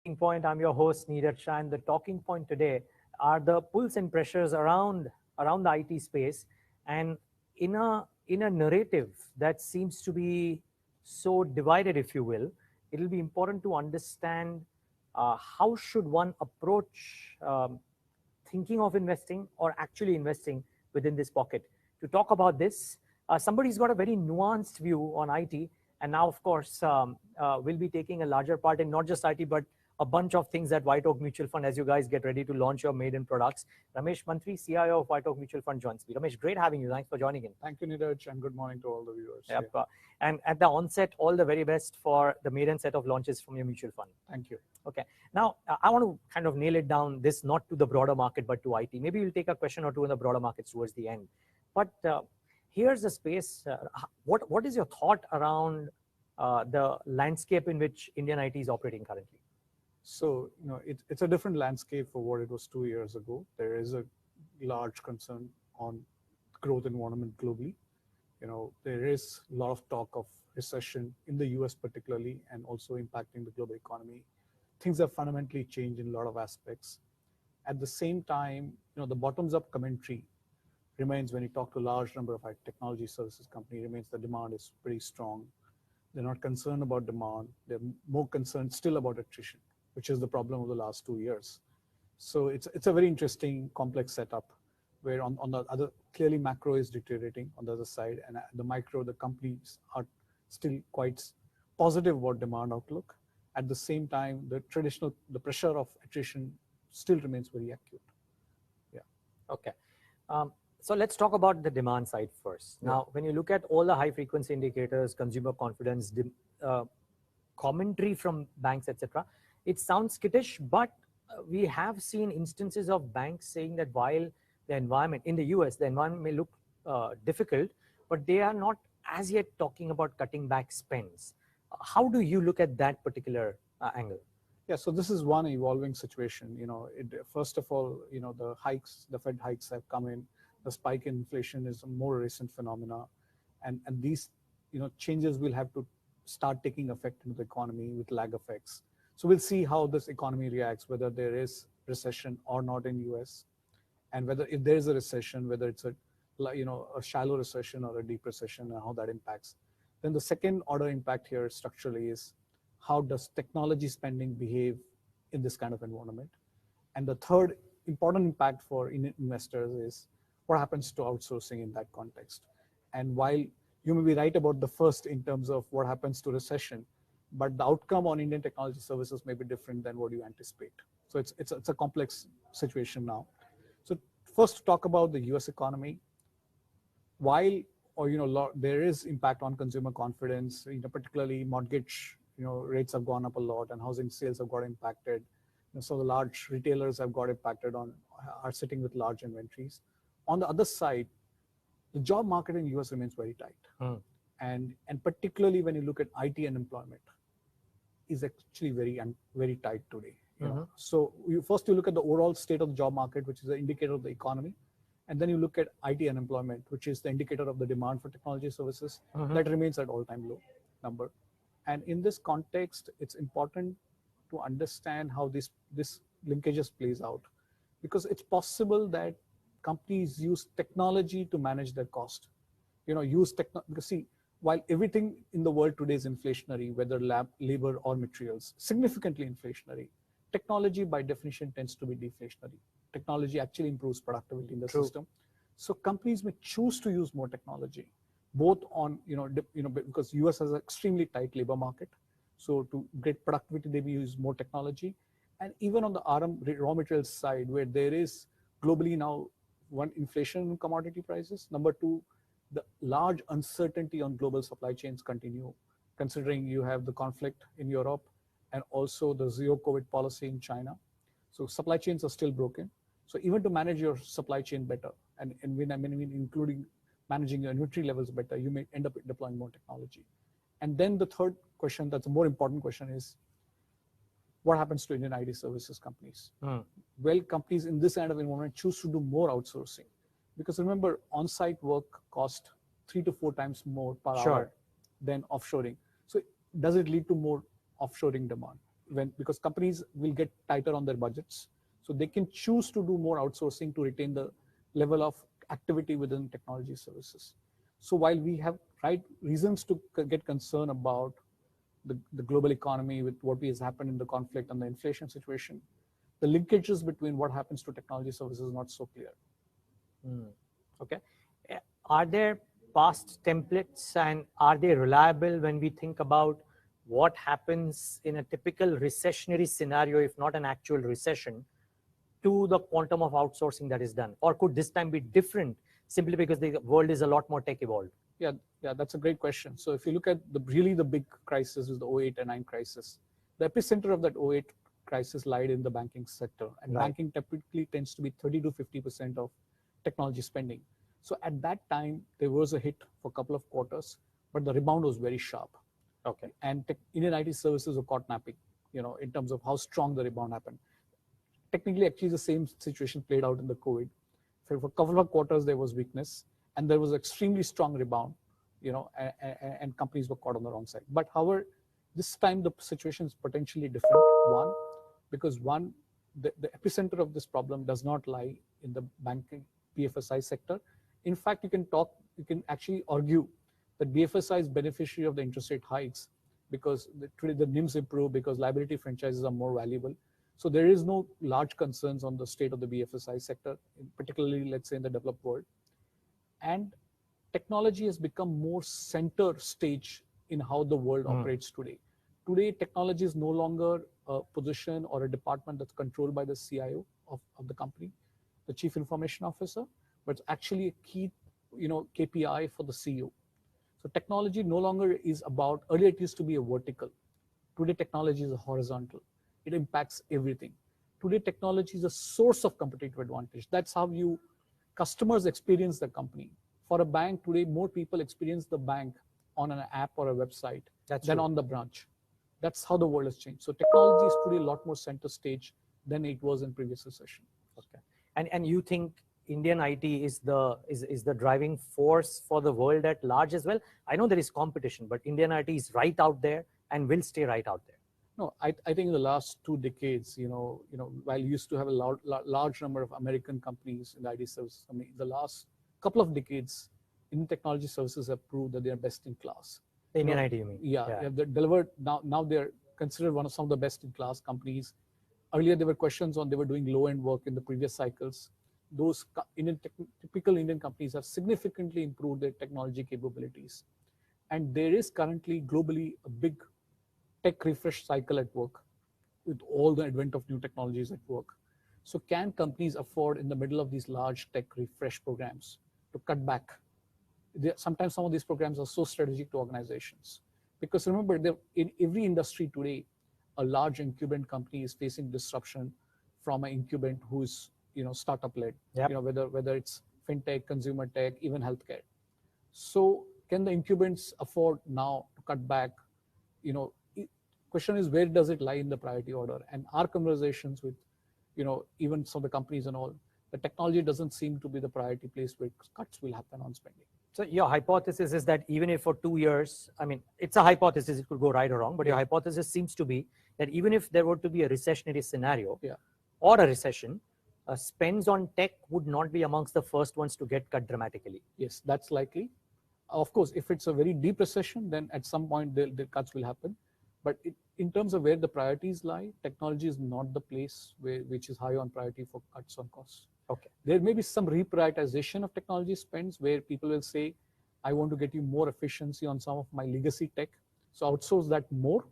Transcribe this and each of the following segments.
Talking Point. I'm your host, Niraj Shah, and the talking point today are the pulls and pressures around the IT space, and in a narrative that seems to be so divided, if you will. It'll be important to understand how should one approach thinking of investing or actually investing within this pocket. To talk about this, somebody's got a very nuanced view on IT, and now, of course, we'll be taking a larger part in not just IT, but a bunch of things at WhiteOak Mutual Fund as you guys get ready to launch your maiden products. Ramesh Mantri, CIO of WhiteOak Mutual Fund, joins me. Ramesh, great having you. Thanks for joining in. Thank you, Niraj, and good morning to all the viewers. Yep. And at the onset, all the very best for the maiden set of launches from your mutual fund. Thank you. Okay. Now, I want to kind of nail it down, this not to the broader market, but to IT. Maybe we'll take a question or two in the broader markets towards the end. But here's the space. What is your thought around the landscape in which Indian IT is operating currently? So, it's a different landscape for what it was 2 years ago. There is a large concern on growth environment globally. There is a lot of talk of recession in the US particularly, and also impacting the global economy. Things have fundamentally changed in a lot of aspects. At the same time, the bottoms-up commentary remains, when you talk to a large number of technology services companies, remains the demand is pretty strong. They're not concerned about demand. They're more concerned still about attrition, which is the problem of the last 2 years. So it's a very interesting, complex setup, where on the other, clearly macro is deteriorating on the other side, and the micro, the companies are still quite positive about demand outlook. At the same time, the pressure of attrition still remains very acute. Yeah. Okay. So let's talk about the demand side first. Yeah. Now, when you look at all the high frequency indicators, consumer confidence, commentary from banks, etc., it sounds skittish, but we have seen instances of banks saying that while the environment in the US, the environment may look difficult, but they are not as yet talking about cutting back spends. How do you look at that particular angle? Yeah, so this is one evolving situation. First of all, the Fed hikes have come in. The spike in inflation is a more recent phenomena, and these changes will have to start taking effect in the economy with lag effects. So we'll see how this economy reacts, whether there is recession or not in US, and whether if there is a recession, whether it's a shallow recession or a deep recession, and how that impacts. Then the second order impact here structurally is, how does technology spending behave in this kind of environment? And the third important impact for investors is, what happens to outsourcing in that context? And while you may be right about the first in terms of what happens to recession, but the outcome on Indian technology services may be different than what you anticipate. So it's a complex situation now. So first, to talk about the US economy, while there is impact on consumer confidence, particularly mortgage rates have gone up a lot, and housing sales have got impacted. So the large retailers have got impacted are sitting with large inventories. On the other side, the job market in US remains very tight. And particularly when you look at IT unemployment, is actually very tight today. So you look at the overall state of the job market, which is an indicator of the economy, and then you look at IT unemployment, which is the indicator of the demand for technology services. That remains at all-time low number. And in this context, it's important to understand how this linkages plays out, because it's possible that companies use technology to manage their cost. Because see, while everything in the world today is inflationary, whether labor or materials, significantly inflationary, technology by definition tends to be deflationary. Technology actually improves productivity in the system. So companies may choose to use more technology, both on, because US has an extremely tight labor market. So to get productivity, they may use more technology. And even on the raw materials side, where there is globally now, one, inflation in commodity prices. Number two, the large uncertainty on global supply chains continue, considering you have the conflict in Europe and also the zero COVID policy in China. So supply chains are still broken. So even to manage your supply chain better, and when I mean including managing your inventory levels better, you may end up deploying more technology. And then the third question, that's a more important question, is what happens to Indian IT services companies? Well, companies in this kind of environment choose to do more outsourcing, because remember, on-site work costs 3 to 4 times more per hour than offshoring. So does it lead to more offshoring demand? because companies will get tighter on their budgets, so they can choose to do more outsourcing to retain the level of activity within technology services. So while we have reasons to get concerned about the global economy with what has happened in the conflict and the inflation situation, the linkages between what happens to technology services is not so clear. Okay. Are there past templates, and are they reliable when we think about what happens in a typical recessionary scenario, if not an actual recession, to the quantum of outsourcing that is done? Or could this time be different simply because the world is a lot more tech evolved? Yeah, that's a great question. So if you look at the big crisis is the 08 and 9 crisis. The epicenter of that 08 crisis lied in the banking sector, and banking typically tends to be 30 to 50% of technology spending. So at that time, there was a hit for a couple of quarters, but the rebound was very sharp. Okay. And Indian IT services were caught napping, in terms of how strong the rebound happened. Technically, actually, the same situation played out in the COVID. For a couple of quarters, there was weakness, and there was extremely strong rebound, and companies were caught on the wrong side. But however, this time the situation is potentially different. Because the epicenter of this problem does not lie in the banking BFSI sector. In fact, you can actually argue that BFSI is beneficiary of the interest rate hikes, because today the NIMs improve because liability franchises are more valuable. So there is no large concerns on the state of the BFSI sector, particularly, let's say, in the developed world. And technology has become more center stage in how the world operates today. Today, technology is no longer a position or a department that's controlled by the CIO of the company, the Chief Information Officer, but it's actually a key, KPI for the CEO. So technology no longer is about, earlier it used to be a vertical. Today, technology is a horizontal. It impacts everything. Today, technology is a source of competitive advantage. That's how customers experience the company. For a bank today, more people experience the bank on an app or a website than on the branch. That's how the world has changed. So technology is today a lot more center stage than it was in previous recession. Okay. And you think Indian IT is the driving force for the world at large as well? I know there is competition, but Indian IT is right out there and will stay right out there. No, I think in the last 2 decades, while you used to have a large number of American companies in the IT services, the last couple of decades, Indian technology services have proved that they are best in class. Indian IT, you mean? Yeah. They're delivered now. They're considered one of some of the best in class companies. Earlier, there were questions on they were doing low end work in the previous cycles. Those typical Indian companies have significantly improved their technology capabilities, and there is currently globally a big tech refresh cycle at work with all the advent of new technologies at work. So can companies afford in the middle of these large tech refresh programs to cut back? Sometimes some of these programs are so strategic to organizations, because remember, in every industry today, a large incumbent company is facing disruption from an incumbent who is startup led. Whether it's fintech, consumer tech, even healthcare. So can the incumbents afford now to cut back? Question is, where does it lie in the priority order? And our conversations with even some of the companies and all, the technology doesn't seem to be the priority place where cuts will happen on spending. So your hypothesis is that even if for 2 years, it's a hypothesis, it could go right or wrong, but your hypothesis seems to be that even if there were to be a recessionary scenario or a recession, spends on tech would not be amongst the first ones to get cut dramatically. Yes, that's likely. Of course, if it's a very deep recession, then at some point the cuts will happen. But in terms of where the priorities lie, technology is not the place which is high on priority for cuts on costs. Okay. There may be some reprioritization of technology spends where people will say, I want to get you more efficiency on some of my legacy tech, so outsource that more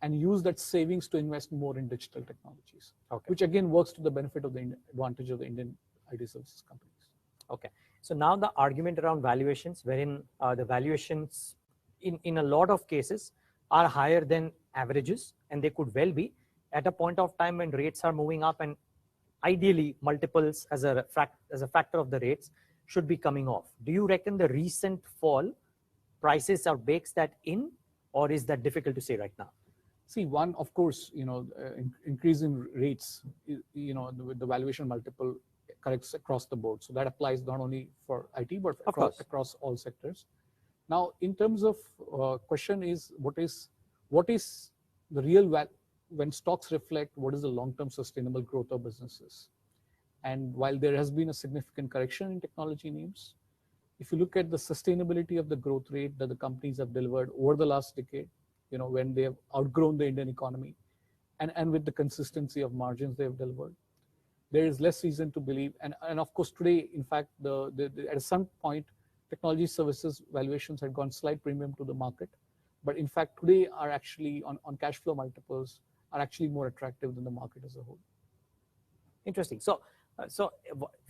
and use that savings to invest more in digital technologies, which again works to the benefit of the advantage of the Indian IT services companies. Okay. So now the argument around valuations, wherein the valuations in a lot of cases are higher than averages, and they could well be at a point of time when rates are moving up, and ideally multiples as a factor of the rates should be coming off. Do you reckon the recent fall prices or bakes that in, or is that difficult to say right now? See, one, of course, increase in rates, the valuation multiple corrects across the board. So that applies not only for IT, but across all sectors. Now, in terms of question is, what is the real when stocks reflect what is the long-term sustainable growth of businesses. And while there has been a significant correction in technology names, if you look at the sustainability of the growth rate that the companies have delivered over the last decade, when they have outgrown the Indian economy, and with the consistency of margins they have delivered, there is less reason to believe. And of course, today, in fact, at some point, technology services valuations had gone slight premium to the market. But in fact, today are actually on cash flow multiples are actually more attractive than the market as a whole. Interesting. So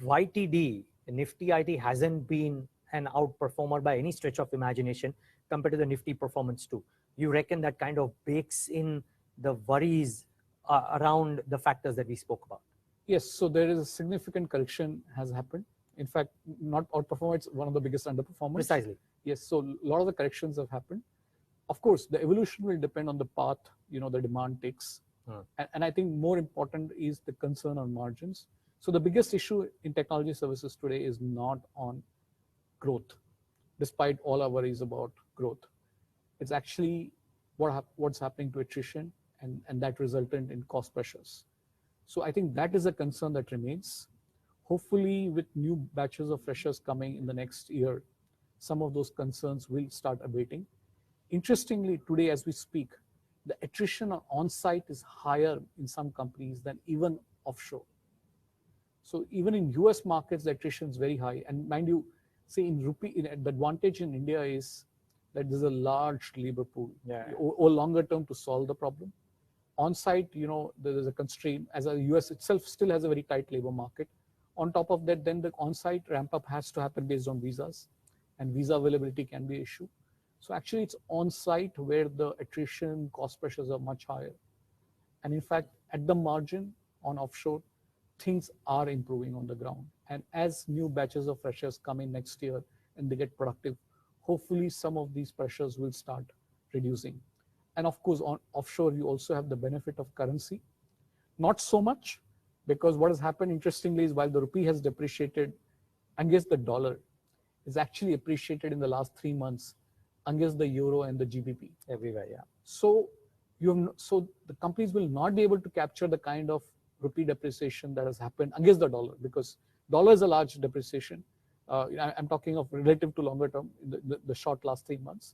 YTD, Nifty IT hasn't been an outperformer by any stretch of imagination compared to the Nifty performance too. You reckon that kind of bakes in the worries around the factors that we spoke about? Yes, so there is a significant correction has happened. In fact, not outperformer, it's one of the biggest underperformers. Precisely. Yes, so a lot of the corrections have happened. Of course, the evolution will depend on the path, the demand takes. And I think more important is the concern on margins. So the biggest issue in technology services today is not on growth, despite all our worries about growth. It's actually what's happening to attrition and that resultant in cost pressures. So I think that is a concern that remains. Hopefully, with new batches of freshers coming in the next year, some of those concerns will start abating. Interestingly, today as we speak, the attrition on-site is higher in some companies than even offshore. So even in US markets, the attrition is very high. And mind you, say in rupee, the advantage in India is that there's a large labor pool or longer term to solve the problem. On-site, there's a constraint, as the US itself still has a very tight labor market. On top of that, then the on-site ramp-up has to happen based on visas, and visa availability can be an issue. So actually, it's on-site where the attrition cost pressures are much higher. And in fact, at the margin on offshore, things are improving on the ground. And as new batches of freshers come in next year and they get productive, hopefully some of these pressures will start reducing. And of course, on offshore, you also have the benefit of currency. Not so much, because what has happened, interestingly, is while the rupee has depreciated against the dollar, is actually appreciated in the last 3 months against the euro and the GBP. Everywhere, yeah. So the companies will not be able to capture the kind of rupee depreciation that has happened against the dollar, because dollar is a large depreciation. I'm talking of relative to longer term, the short last 3 months.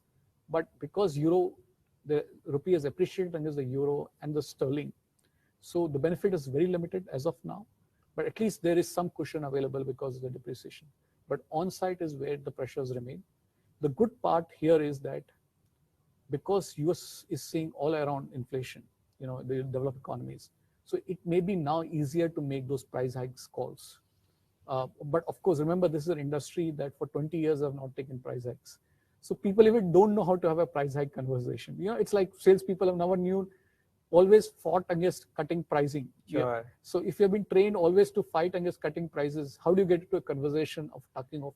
But because the rupee has appreciated against the euro and the sterling, so the benefit is very limited as of now. But at least there is some cushion available because of the depreciation. But on-site is where the pressures remain. The good part here is that because US is seeing all around inflation, the developed economies, so it may be now easier to make those price hikes calls. But of course, remember, this is an industry that for 20 years have not taken price hikes. So people even don't know how to have a price hike conversation. It's like salespeople have never always fought against cutting pricing. Sure. Yeah. So if you've been trained always to fight against cutting prices, how do you get into a conversation of talking of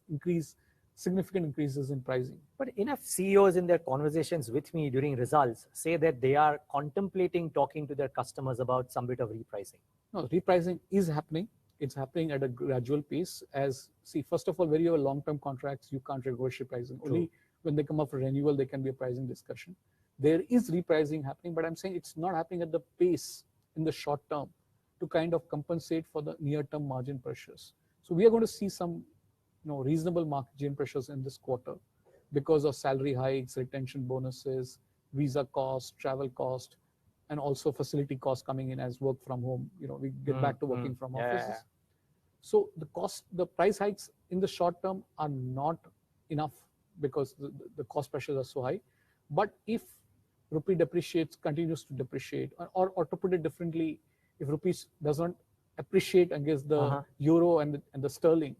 significant increases in pricing? But enough CEOs in their conversations with me during results say that they are contemplating talking to their customers about some bit of repricing. No, repricing is happening. It's happening at a gradual pace. First of all, where you have long-term contracts, you can't negotiate pricing. True. Only when they come up for renewal, there can be a pricing discussion. There is repricing happening, but I'm saying it's not happening at the pace in the short term to kind of compensate for the near-term margin pressures. So we are going to see some reasonable margin pressures in this quarter because of salary hikes, retention bonuses, visa cost, travel cost, and also facility costs coming in as work from home. We get back to working from offices. Yeah. So the price hikes in the short term are not enough because the cost pressures are so high. But if rupee continues to depreciate, or to put it differently, if rupees doesn't appreciate against the euro and the sterling,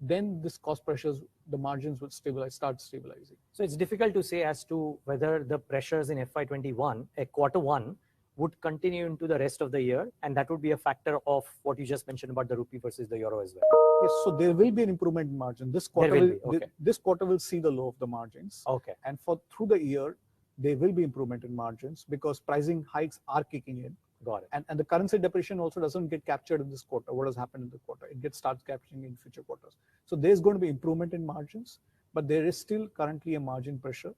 then this cost pressures, the margins will start stabilizing. So it's difficult to say as to whether the pressures in FY21, quarter one, would continue into the rest of the year, and that would be a factor of what you just mentioned about the rupee versus the euro as well. Yes, so there will be an improvement in margin. This quarter this quarter will see the low of the margins. Okay. And through the year, there will be improvement in margins because pricing hikes are kicking in. Got it. And the currency depreciation also doesn't get captured in this quarter. What has happened in the quarter? It starts capturing in future quarters. So there's going to be improvement in margins, but there is still currently a margin pressure.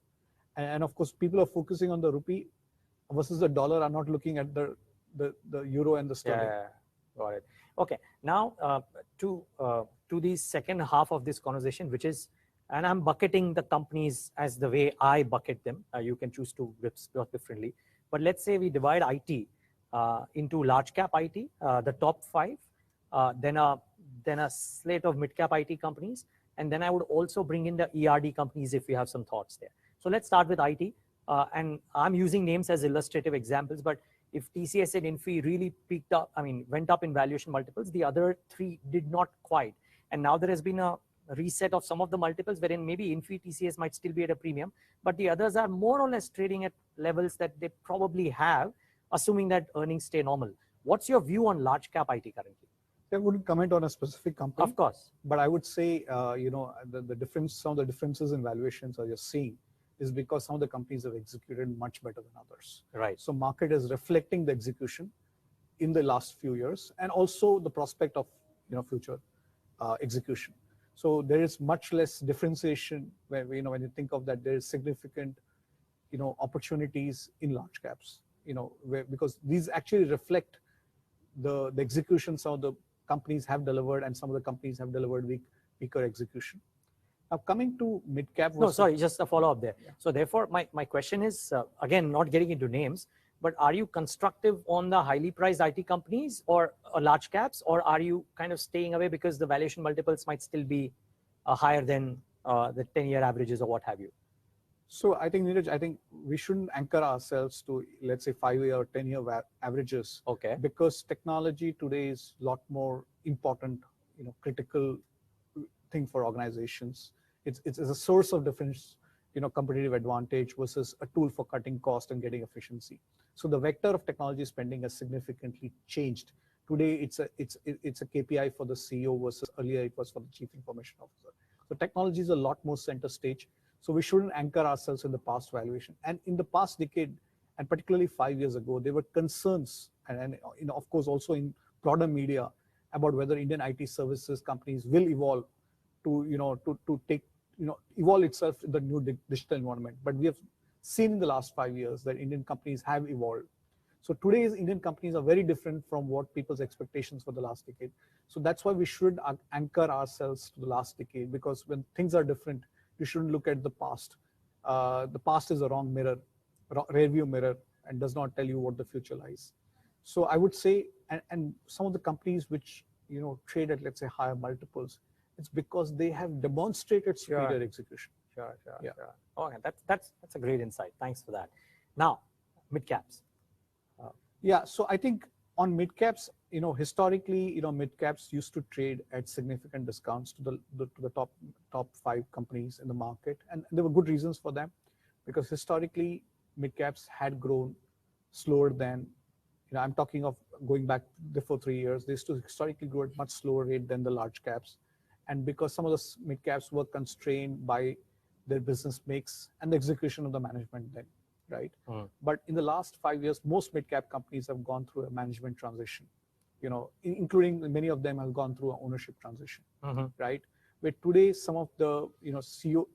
And of course, people are focusing on the rupee. versus the dollar are not looking at the euro and the sterling. Yeah, got it. Okay, now to the second half of this conversation, which is, and I'm bucketing the companies as the way I bucket them. You can choose to split differently, but let's say we divide IT into large cap IT, the top 5, then a slate of mid cap IT companies, and then I would also bring in the ER&D companies if you have some thoughts there. So let's start with IT, and I'm using names as illustrative examples, but if TCS and Infi really peaked up, went up in valuation multiples, the other 3 did not quite. And now there has been a reset of some of the multiples wherein maybe Infi, TCS might still be at a premium, but the others are more or less trading at levels that they probably have, assuming that earnings stay normal. What's your view on large cap IT currently? I wouldn't comment on a specific company. Of course. But I would say, the difference, some of the differences in valuations that you're seeing is because some of the companies have executed much better than others. Right. So market is reflecting the execution in the last few years, and also the prospect of future execution. So there is much less differentiation when when you think of that. There is significant opportunities in large caps, because these actually reflect the execution some of the companies have delivered, and some of the companies have delivered weaker execution. Now coming to mid cap. No, sorry, just a follow up there. Yeah. So therefore, my question is, again, not getting into names, but are you constructive on the highly priced IT companies or large caps, or are you kind of staying away because the valuation multiples might still be higher than the 10-year averages or what have you? So I think, Niraj, we shouldn't anchor ourselves to, let's say, 5-year or 10-year averages. Okay. Because technology today is a lot more important, critical thing for organizations. It's a source of difference, competitive advantage versus a tool for cutting cost and getting efficiency. So the vector of technology spending has significantly changed. Today, it's a KPI for the CEO versus earlier it was for the chief information officer. So technology is a lot more center stage. So we shouldn't anchor ourselves in the past valuation. And in the past decade, and particularly 5 years ago, there were concerns, and of course also in broader media, about whether Indian IT services companies will evolve to take evolve itself in the new digital environment. But we have seen in the last 5 years that Indian companies have evolved. So today's Indian companies are very different from what people's expectations for the last decade. So that's why we should anchor ourselves to the last decade, because when things are different, you shouldn't look at the past. The past is a wrong mirror, rear view mirror, and does not tell you what the future lies. So I would say, and some of the companies which trade at, let's say, higher multiples, it's because they have demonstrated superior execution. Sure. Okay, that's a great insight. Thanks for that. Now, mid caps. Yeah, so I think on mid caps, historically, mid caps used to trade at significant discounts to the top 5 companies in the market, and there were good reasons for them, because historically mid caps had grown slower than, I'm talking of going back before 3 years. They used to historically grow at much slower rate than the large caps, and because some of the mid caps were constrained by their business mix and the execution of the management then, right? But in the last 5 years, most mid cap companies have gone through a management transition, including many of them have gone through an ownership transition, right? Where today some of the CEO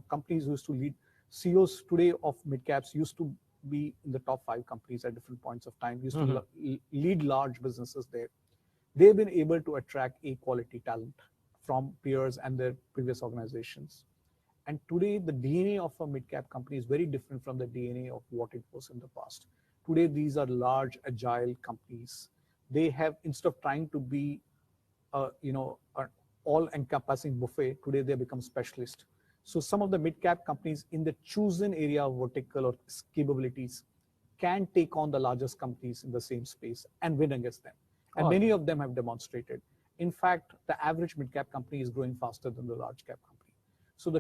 companies who used to lead, CEOs today of mid caps used to be in the top 5 companies at different points of time, used to lead large businesses there. They've been able to attract A quality talent from peers and their previous organizations. And today the DNA of a mid cap company is very different from the DNA of what it was in the past. Today these are large, agile companies. They have, instead of trying to be an all-encompassing buffet, today they become specialist. So some of the mid-cap companies in the chosen area of vertical or capabilities can take on the largest companies in the same space and win against them. And many of them have demonstrated. In fact, the average mid-cap company is growing faster than the large-cap company. So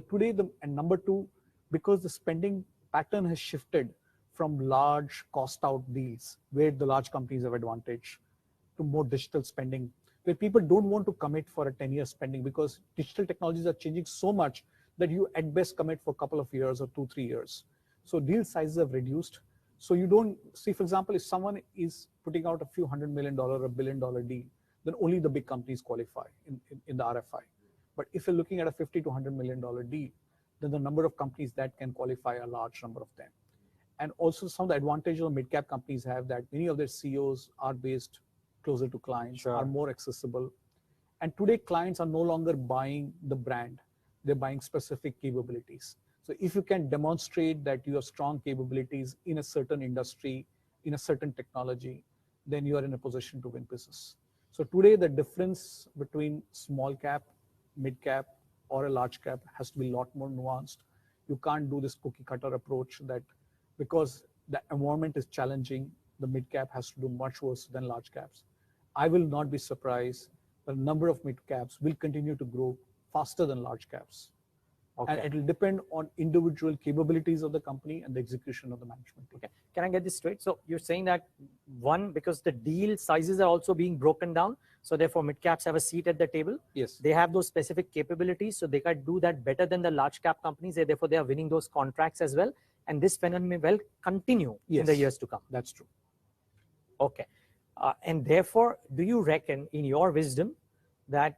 and number 2, because the spending pattern has shifted from large cost-out deals, where the large companies have advantage, to more digital spending, where people don't want to commit for a 10-year spending, because digital technologies are changing so much that you at best commit for a couple of years or 2-3 years. So deal sizes have reduced. So you don't see, for example, if someone is putting out a few $100 million or $1 billion deal, then only the big companies qualify in the RFI. But if you're looking at a $50 to $100 million deal, then the number of companies that can qualify, a large number of them. And also some of the advantages of mid-cap companies have that many of their CEOs are based closer to clients, Sure. are more accessible. And today clients are no longer buying the brand, they're buying specific capabilities. So if you can demonstrate that you have strong capabilities in a certain industry, in a certain technology, then you are in a position to win business. So today the difference between small cap, mid cap, or a large cap has to be a lot more nuanced. You can't do this cookie cutter approach that because the environment is challenging, the mid cap has to do much worse than large caps. I will not be surprised the number of mid caps will continue to grow faster than large caps. Okay. And it will depend on individual capabilities of the company and the execution of the management team. Okay. Can I get this straight? So you're saying that one, because the deal sizes are also being broken down, so therefore mid caps have a seat at the table. Yes. They have those specific capabilities, so they can do that better than the large cap companies. Therefore, they are winning those contracts as well. And this phenomenon may well continue in the years to come. That's true. Okay. And therefore, do you reckon, in your wisdom, that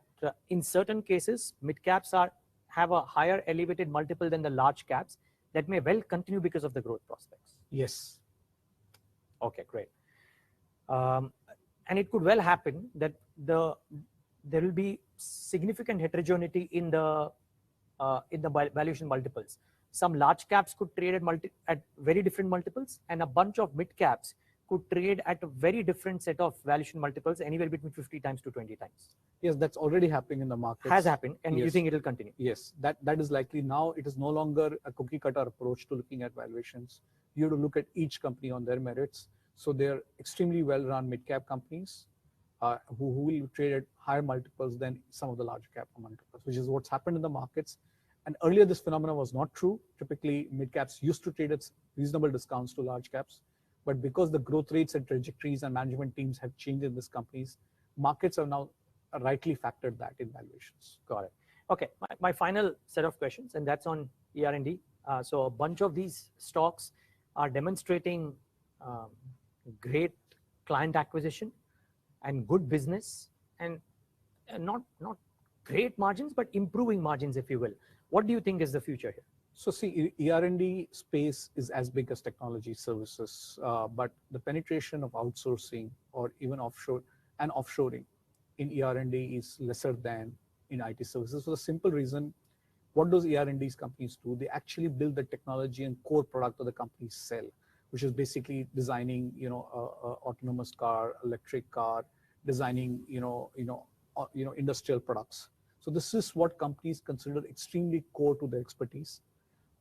in certain cases, mid caps have a higher elevated multiple than the large caps that may well continue because of the growth prospects? Yes. Okay, great. And it could well happen that there will be significant heterogeneity in the valuation multiples. Some large caps could trade at very different multiples, and a bunch of mid caps could trade at a very different set of valuation multiples, anywhere between 50 times to 20 times. Yes, that's already happening in the market. Has happened, and yes. You think it will continue? Yes, that is likely. Now it is no longer a cookie cutter approach to looking at valuations. You have to look at each company on their merits. So they're extremely well-run mid-cap companies who will trade at higher multiples than some of the large cap multiples, which is what's happened in the markets. And earlier this phenomenon was not true. Typically mid-caps used to trade at reasonable discounts to large caps. But because the growth rates and trajectories and management teams have changed in these companies, markets have now rightly factored that in valuations. Got it. Okay, my final set of questions, and that's on ER&D. So a bunch of these stocks are demonstrating great client acquisition and good business, and not great margins, but improving margins, if you will. What do you think is the future here? So see, ER&D space is as big as technology services, but the penetration of outsourcing or even offshore and offshoring in ER&D is lesser than in IT services for the simple reason, what does ER&D's companies do? They actually build the technology and core product that the companies sell, which is basically designing, autonomous car, electric car, designing, industrial products. So this is what companies consider extremely core to their expertise.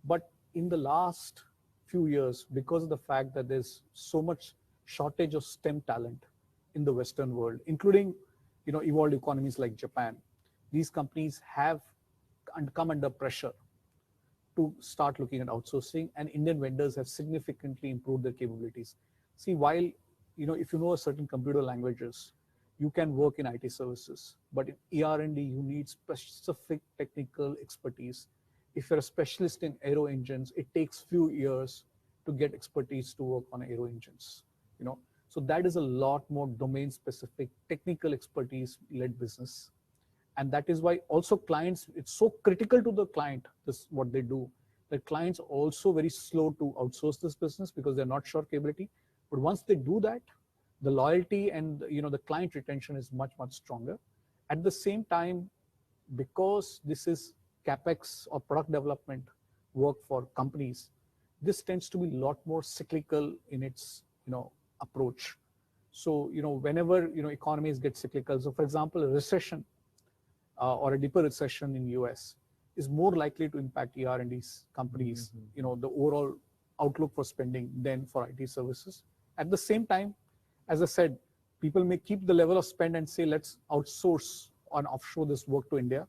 But in the last few years, because of the fact that there's so much shortage of STEM talent in the Western world, including evolved economies like Japan, these companies have come under pressure to start looking at outsourcing, and Indian vendors have significantly improved their capabilities. See, while if you know a certain computer languages, you can work in IT services, but in ER&D you need specific technical expertise. If you're a specialist in aero engines, it takes few years to get expertise to work on aero engines. So that is a lot more domain specific, technical expertise led business. And that is why also clients, it's so critical to the client, this what they do, that clients are also very slow to outsource this business because they're not sure capability. But once they do that, the loyalty and the client retention is much, much stronger. At the same time, because this is CapEx or product development work for companies, this tends to be a lot more cyclical in its approach. So whenever economies get cyclical, so for example a recession or a deeper recession in US is more likely to impact ER&D's companies, the overall outlook for spending than for IT services. At the same time, as I said, people may keep the level of spend and say, let's outsource or offshore this work to India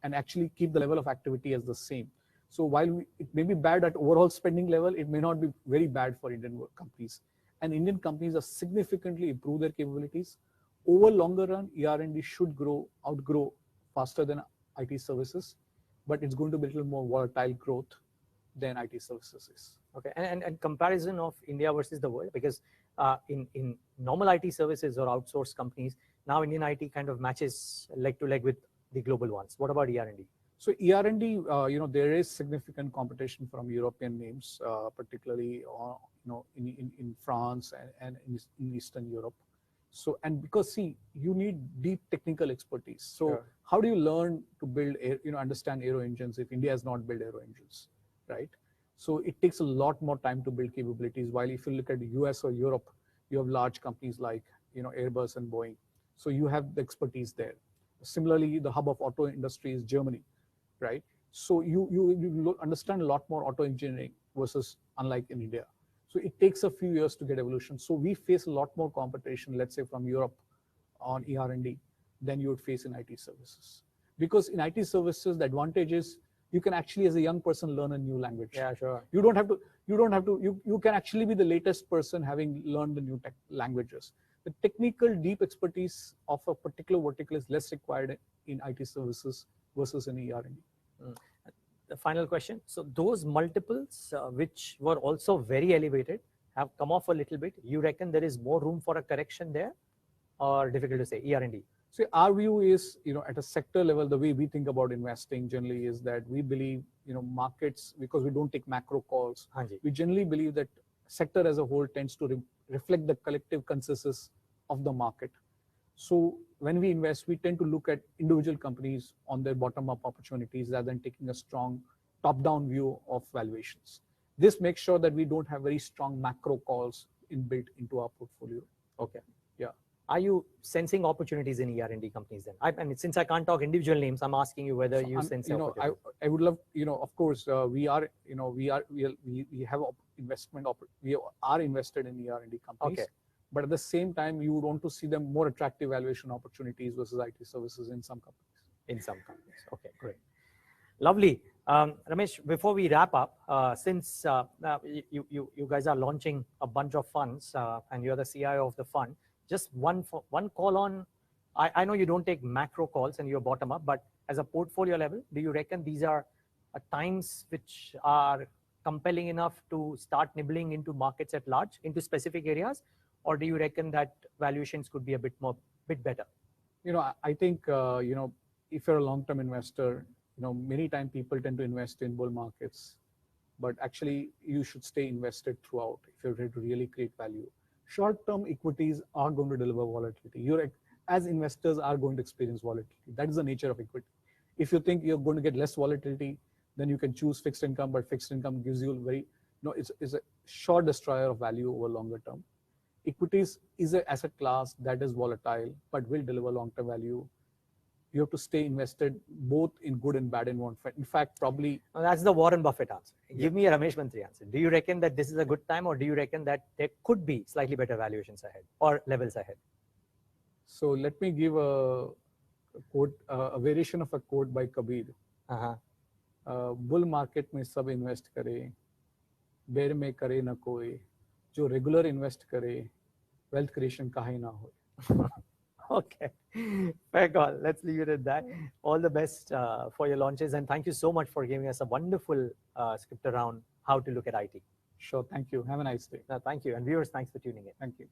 and actually keep the level of activity as the same. So while it may be bad at overall spending level, it may not be very bad for Indian companies. And Indian companies have significantly improved their capabilities. Over longer run, ER&D should outgrow faster than IT services, but it's going to be a little more volatile growth than IT services is. Okay, and comparison of India versus the world, because in normal IT services or outsourced companies, now Indian IT kind of matches leg to leg with the global ones. What about ER&D? So ER&D, there is significant competition from European names, particularly in France and in Eastern Europe. So, and because see, you need deep technical expertise. So Sure. how do you learn to build, understand aero engines if India has not built aero engines, right? So it takes a lot more time to build capabilities. While if you look at the US or Europe, you have large companies like, Airbus and Boeing. So you have the expertise there. Similarly, the hub of auto industry is Germany, right? So you understand a lot more auto engineering versus unlike in India. So it takes a few years to get evolution. So we face a lot more competition, let's say from Europe on ER&D than you would face in IT services. Because in IT services, the advantage is you can actually, as a young person, learn a new language. Yeah, sure. You can actually be the latest person having learned the new languages. The technical deep expertise of a particular vertical is less required in IT services versus in ER&D. The final question. So those multiples, which were also very elevated, have come off a little bit. You reckon there is more room for a correction there, or difficult to say? ER&D. So our view is, at a sector level, the way we think about investing generally is that we believe, markets, because we don't take macro calls, we generally believe that sector as a whole tends to reflect the collective consensus of the market. So when we invest, we tend to look at individual companies on their bottom-up opportunities rather than taking a strong top-down view of valuations. This makes sure that we don't have very strong macro calls inbuilt into our portfolio. Okay. Yeah. Are you sensing opportunities in ER&D companies then? I mean, since I can't talk individual names, I'm asking you whether you sense opportunities. I would love, of course, we have investment. We are invested in ER&D companies. Okay. But at the same time, you would want to see them more attractive valuation opportunities versus IT services in some companies. In some companies. Okay, great. Lovely. Ramesh, before we wrap up, since you guys are launching a bunch of funds and you're the CIO of the fund, just one call on, I know you don't take macro calls and you're bottom up, but as a portfolio level, do you reckon these are times which are compelling enough to start nibbling into markets at large, into specific areas? Or do you reckon that valuations could be a bit better? I think, if you're a long-term investor, many times people tend to invest in bull markets, but actually you should stay invested throughout if you're ready to really create value. Short-term equities are going to deliver volatility. As investors are going to experience volatility. That is the nature of equity. If you think you're going to get less volatility, then you can choose fixed income, but fixed income gives you it's a short destroyer of value over longer term. Equities is an asset class that is volatile, but will deliver long-term value. You have to stay invested both in good and bad environment. In fact, probably... That's the Warren Buffett answer. Give me a Ramesh Mantri answer. Do you reckon that this is a good time, or do you reckon that there could be slightly better valuations ahead or levels ahead? So let me give a quote, a variation of a quote by Kabir. Bull market में सब invest करे, bear में करे न कोई, जो regular invest करे, wealth creation काहे ना होए. Okay, fair call. Let's leave it at that. All the best for your launches, and thank you so much for giving us a wonderful script around how to look at IT. Sure, thank you. Have a nice day. Thank you, and viewers, thanks for tuning in. Thank you.